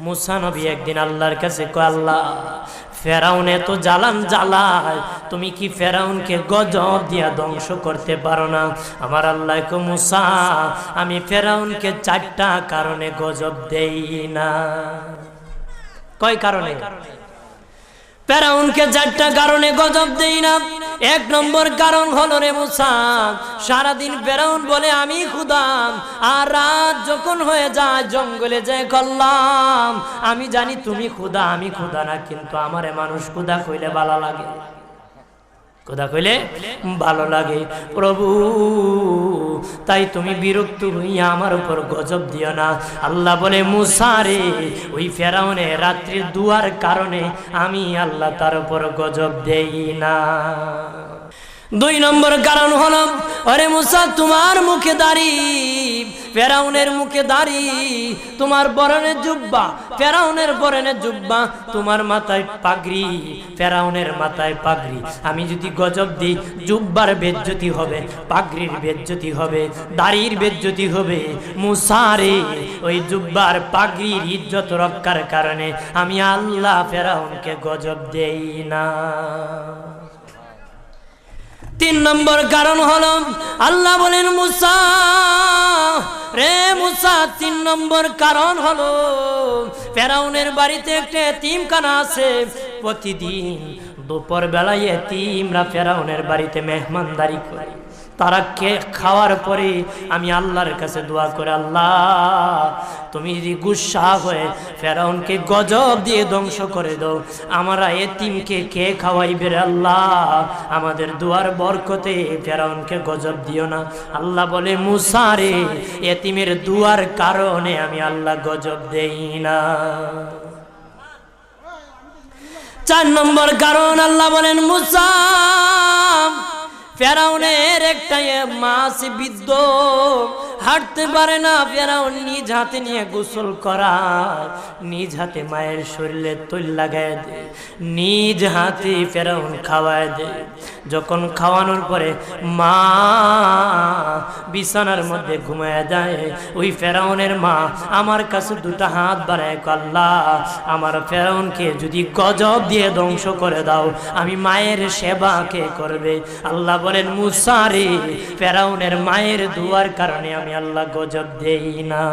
মুসা নবী একদিন আল্লাহর কাছে কয়, আল্লাহ ফেরাউন এত জ্বালান জ্বালায়, তুমি কি ফেরাউনকে গজব দিয়া ধ্বংস করতে পারো না? আমার আল্লাহ কো, মুসা আমি ফেরাউনকে 4টা কারণে গজব দেই না। কয় কারণে? ফেরাউনকে 4টা কারণে গজব দেই না। 1 নম্বর কারণ হলো, রে মুসা, সারাদিন ফেরাউন বলে আমি খোদা, আর রাত যখন হয়ে যায় জঙ্গলে যায় করলাম আমি জানি তুমি খোদা, আমি খোদা না, কিন্তু আমারে মানুষ খোদা কইলে ভালো লাগে, খোদা কইলে ভালো লাগে। প্রভু, তাই তুমি বিরক্ত হইয়া আমার উপর গজব দিও না। আল্লাহ বলে, মুসা রে, ওই ফেরাউনের রাত্রির দুয়ার কারণে আমি আল্লাহ তার উপর গজব দেই না। 2 নম্বর কারণ হলো, আরে মুসা, তোমার মুখে দাড়ি, ফেরাউনের মুখে দাড়ি, তোমার বরণের জুব্বা, ফেরাউনের বরণের জুব্বা, তোমার মাথায় পাগড়ি, ফেরাউনের মাথায় পাগড়ি। আমি যদি গজব দিই, জুব্বার বেজ্জতি হবে, পাগড়ির বেজ্জতি হবে, দাড়ির বেজ্জতি হবে। মুসা রে, ওই জুব্বার পাগড়ির ইজ্জত রক্ষার কারণে আমি আল্লাহ ফেরাউনকে গজব দেই না। 3 নম্বর কারণ হলো, আল্লাহ বলেন, মুসা রে মুসা, 3 নম্বর কারণ হলো, ফেরাউনের বাড়িতে একটা এতিমখানা আছে। প্রতিদিন দুপুর বেলায় এতিমরা ফেরাউনের বাড়িতে মেহমানদারি করে। তারা খাওয়ার পরে আমি আল্লাহর কাছে দোয়া করে, আল্লাহ তুমি যদি গুসা হয়ে ফেরাউনকে গজব দিয়ে ধ্বংস করে দাও, আমরা এতিমকে কে খাওয়াইবে রে আল্লাহ, আমাদের দোয়ার বরকতে ফেরাউনকে গজব দিও না। আল্লাহ বলে, মুসা রে, এতিমের দোয়ার কারণে আমি আল্লাহ গজব দেই না। 4 নম্বর কারণ, আল্লাহ বলেন, মুসা ফেরাউনের একটা মাছ বিদ্ধ, হাঁটতে পারে না। ফেরাউন নিজ হাতে নিয়ে গোসল করায়, নিজ হাতে মায়ের শরীরে তৈল লাগায় দেয়, নিজ হাতে ফেরাউন খাওয়ায় দেয়। যখন খাওয়ানোর পরে মা বিছানার মধ্যে ঘুমায় যায়, ওই ফেরাউনের মা আমার কাছে 2টা হাত বাড়ায়, আল্লাহ আমার ফেরাউনকে যদি গজব দিয়ে ধ্বংস করে দাও, আমি মায়ের সেবা কে করবে? আল্লাহ বলেন, মুসা রে, ফেরাউনের মায়ের দুয়ার কারণে আমি আল্লাহ গজব দেই না।